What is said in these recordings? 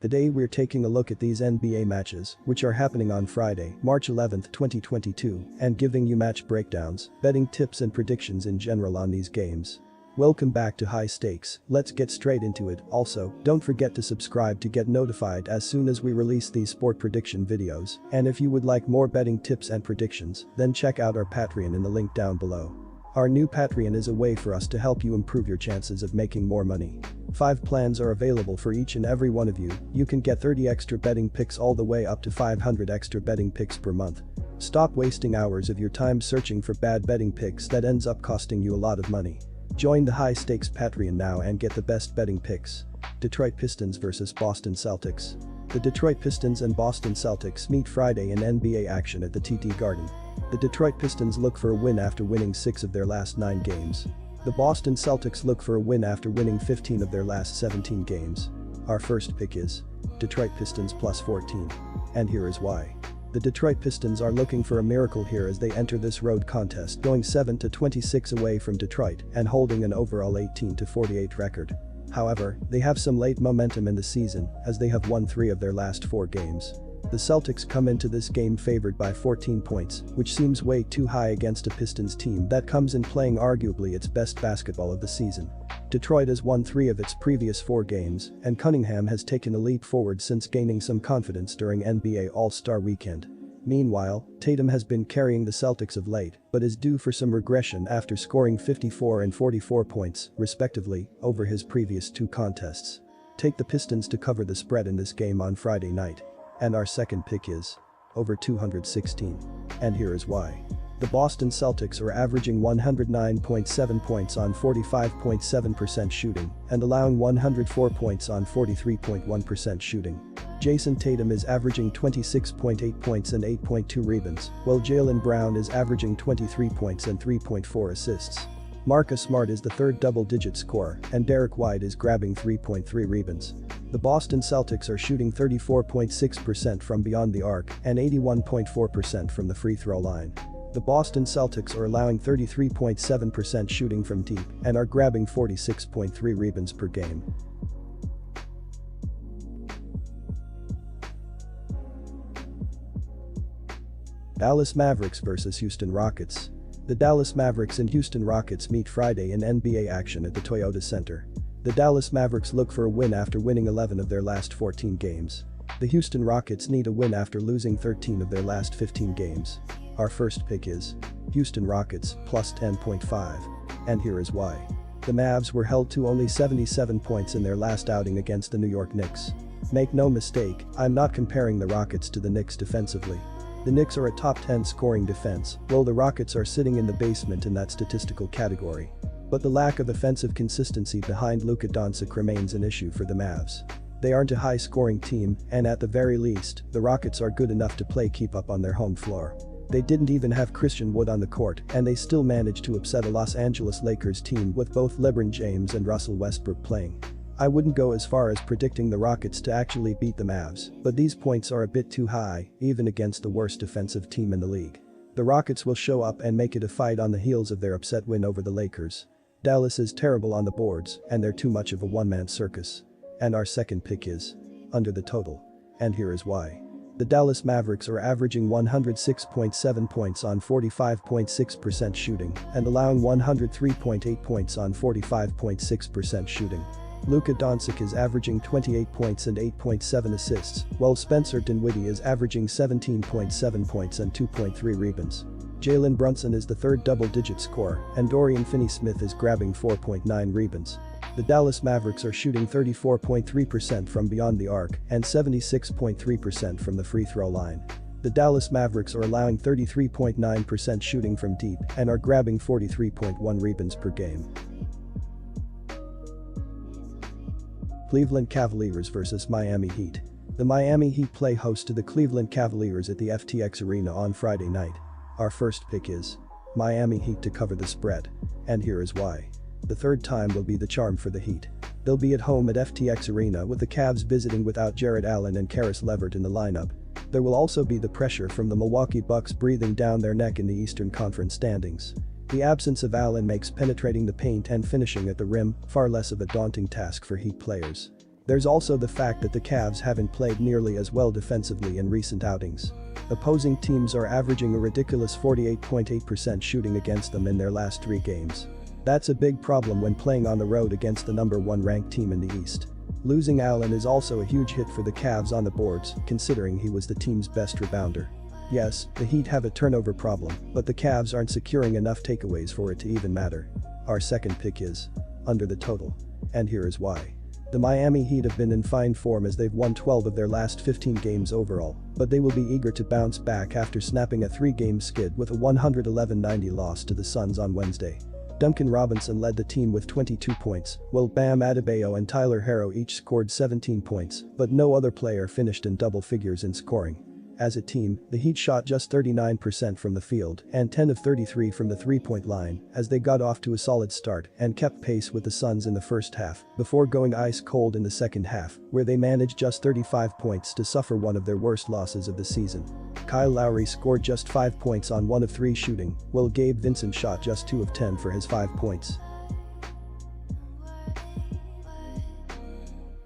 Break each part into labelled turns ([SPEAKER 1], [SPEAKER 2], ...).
[SPEAKER 1] Today we're taking a look at these NBA matches, which are happening on Friday, March 11, 2022, and giving you match breakdowns, betting tips and predictions in general on these games. Welcome back to High Stakes, let's get straight into it. Also, don't forget to subscribe to get notified as soon as we release these sport prediction videos, and if you would like more betting tips and predictions, then check out our Patreon in the link down below. Our new Patreon is a way for us to help you improve your chances of making more money. 5 plans are available for each and every one of you. You can get 30 extra betting picks all the way up to 500 extra betting picks per month. Stop wasting hours of your time searching for bad betting picks that ends up costing you a lot of money. Join the High Stakes Patreon now and get the best betting picks. Detroit Pistons vs Boston Celtics. The Detroit Pistons and Boston Celtics meet Friday in NBA action at the TD Garden. The Detroit Pistons look for a win after winning 6 of their last 9 games. The Boston Celtics look for a win after winning 15 of their last 17 games. Our first pick is Detroit Pistons plus 14. And here is why. The Detroit Pistons are looking for a miracle here as they enter this road contest, going 7-26 away from Detroit and holding an overall 18-48 record. However, they have some late momentum in the season as they have won 3 of their last 4 games. The Celtics come into this game favored by 14 points, which seems way too high against a Pistons team that comes in playing arguably its best basketball of the season. Detroit has won 3 of its previous 4 games, and Cunningham has taken a leap forward since gaining some confidence during NBA All-Star Weekend. Meanwhile, Tatum has been carrying the Celtics of late, but is due for some regression after scoring 54 and 44 points, respectively, over his previous 2 contests. Take the Pistons to cover the spread in this game on Friday night. And our second pick is over 216. And here is why. The Boston Celtics are averaging 109.7 points on 45.7% shooting and allowing 104 points on 43.1% shooting. Jason Tatum is averaging 26.8 points and 8.2 rebounds, while Jaylen Brown is averaging 23 points and 3.4 assists. Marcus Smart is the third double-digit scorer, and Derek White is grabbing 3.3 rebounds. The Boston Celtics are shooting 34.6% from beyond the arc and 81.4% from the free throw line. The Boston Celtics are allowing 33.7% shooting from deep and are grabbing 46.3 rebounds per game. Dallas Mavericks vs Houston Rockets. The Dallas Mavericks and Houston Rockets meet Friday in NBA action at the Toyota Center. The Dallas Mavericks look for a win after winning 11 of their last 14 games. The Houston Rockets need a win after losing 13 of their last 15 games. Our first pick is Houston Rockets plus 10.5. And here is why. The Mavs were held to only 77 points in their last outing against the New York Knicks. Make no mistake, I'm not comparing the Rockets to the Knicks defensively. The Knicks are a top 10 scoring defense, while the Rockets are sitting in the basement in that statistical category. But the lack of offensive consistency behind Luka Doncic remains an issue for the Mavs. They aren't a high-scoring team, and at the very least, the Rockets are good enough to play keep up on their home floor. They didn't even have Christian Wood on the court, and they still managed to upset a Los Angeles Lakers team with both LeBron James and Russell Westbrook playing. I wouldn't go as far as predicting the Rockets to actually beat the Mavs, but these points are a bit too high, even against the worst defensive team in the league. The Rockets will show up and make it a fight on the heels of their upset win over the Lakers. Dallas is terrible on the boards, and they're too much of a one-man circus. And our second pick is under the total. And here is why. The Dallas Mavericks are averaging 106.7 points on 45.6% shooting and allowing 103.8 points on 45.6% shooting. Luka Doncic is averaging 28 points and 8.7 assists, while Spencer Dinwiddie is averaging 17.7 points and 2.3 rebounds. Jalen Brunson is the third double-digit scorer, and Dorian Finney-Smith is grabbing 4.9 rebounds. The Dallas Mavericks are shooting 34.3% from beyond the arc and 76.3% from the free throw line. The Dallas Mavericks are allowing 33.9% shooting from deep and are grabbing 43.1 rebounds per game. Cleveland Cavaliers vs Miami Heat. The Miami Heat play host to the Cleveland Cavaliers at the FTX Arena on Friday night. Our first pick is Miami Heat to cover the spread. And here is why. The third time will be the charm for the Heat. They'll be at home at FTX Arena with the Cavs visiting without Jarrett Allen and Karis LeVert in the lineup. There will also be the pressure from the Milwaukee Bucks breathing down their neck in the Eastern Conference standings. The absence of Allen makes penetrating the paint and finishing at the rim far less of a daunting task for Heat players. There's also the fact that the Cavs haven't played nearly as well defensively in recent outings. Opposing teams are averaging a ridiculous 48.8% shooting against them in their last 3 games. That's a big problem when playing on the road against the number 1 ranked team in the East. Losing Allen is also a huge hit for the Cavs on the boards, considering he was the team's best rebounder. Yes, the Heat have a turnover problem, but the Cavs aren't securing enough takeaways for it to even matter. Our second pick is under the total. And here is why. The Miami Heat have been in fine form as they've won 12 of their last 15 games overall, but they will be eager to bounce back after snapping a 3-game skid with a 111-90 loss to the Suns on Wednesday. Duncan Robinson led the team with 22 points, while Bam Adebayo and Tyler Herro each scored 17 points, but no other player finished in double figures in scoring. As a team, the Heat shot just 39% from the field and 10 of 33 from the three-point line as they got off to a solid start and kept pace with the Suns in the first half before going ice cold in the second half, where they managed just 35 points to suffer one of their worst losses of the season. Kyle Lowry scored just 5 points on 1 of 3 shooting, while Gabe Vincent shot just 2 of 10 for his 5 points.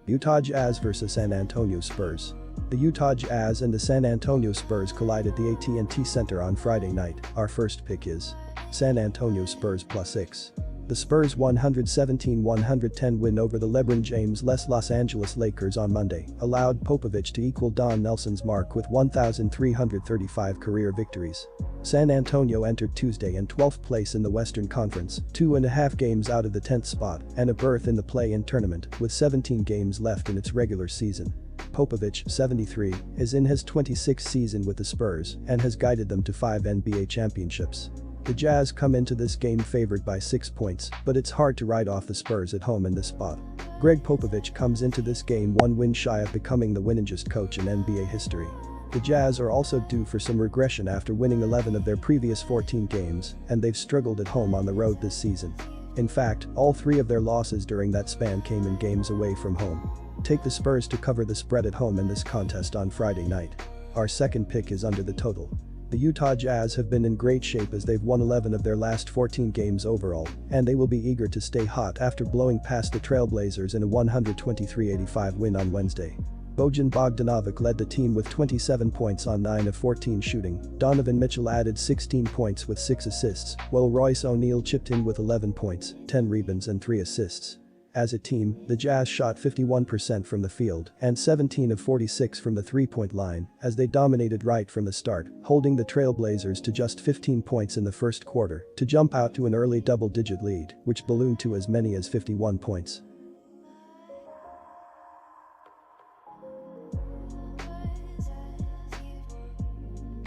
[SPEAKER 1] Utah Jazz vs San Antonio Spurs. The Utah Jazz and the San Antonio Spurs collide at the AT&T Center on Friday night. Our first pick is San Antonio Spurs +6. The Spurs' 117-110 win over the LeBron James-less Los Angeles Lakers on Monday allowed Popovich to equal Don Nelson's mark with 1,335 career victories. San Antonio entered Tuesday in 12th place in the Western Conference, 2.5 games out of the 10th spot and a berth in the play-in tournament with 17 games left in its regular season. Popovich, 73, is in his 26th season with the Spurs and has guided them to 5 NBA championships. The Jazz come into this game favored by 6 points, but it's hard to write off the Spurs at home in this spot. Greg Popovich comes into this game 1 win shy of becoming the winningest coach in NBA history. The Jazz are also due for some regression after winning 11 of their previous 14 games, and they've struggled at home on the road this season. In fact, all 3 of their losses during that span came in games away from home. Take the Spurs to cover the spread at home in this contest on Friday night. Our second pick is under the total. The Utah Jazz have been in great shape as they've won 11 of their last 14 games overall, and they will be eager to stay hot after blowing past the Trailblazers in a 123-85 win on Wednesday. Bojan Bogdanovic led the team with 27 points on 9 of 14 shooting. Donovan Mitchell added 16 points with 6 assists, while Royce O'Neal chipped in with 11 points, 10 rebounds and 3 assists. As a team, the Jazz shot 51% from the field and 17 of 46 from the three-point line as they dominated right from the start, holding the Trailblazers to just 15 points in the first quarter to jump out to an early double-digit lead, which ballooned to as many as 51 points.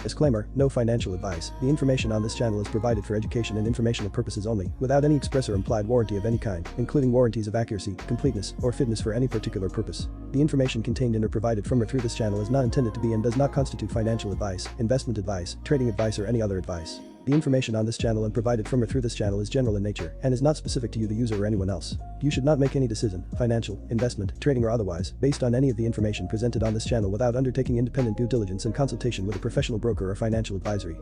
[SPEAKER 1] Disclaimer, no financial advice. The information on this channel is provided for education and informational purposes only, without any express or implied warranty of any kind, including warranties of accuracy, completeness, or fitness for any particular purpose. The information contained in or provided from or through this channel is not intended to be and does not constitute financial advice, investment advice, trading advice, or any other advice. The information on this channel and provided from or through this channel is general in nature and is not specific to you, the user, or anyone else. You should not make any decision, financial, investment, trading, or otherwise, based on any of the information presented on this channel without undertaking independent due diligence and consultation with a professional broker or financial advisory.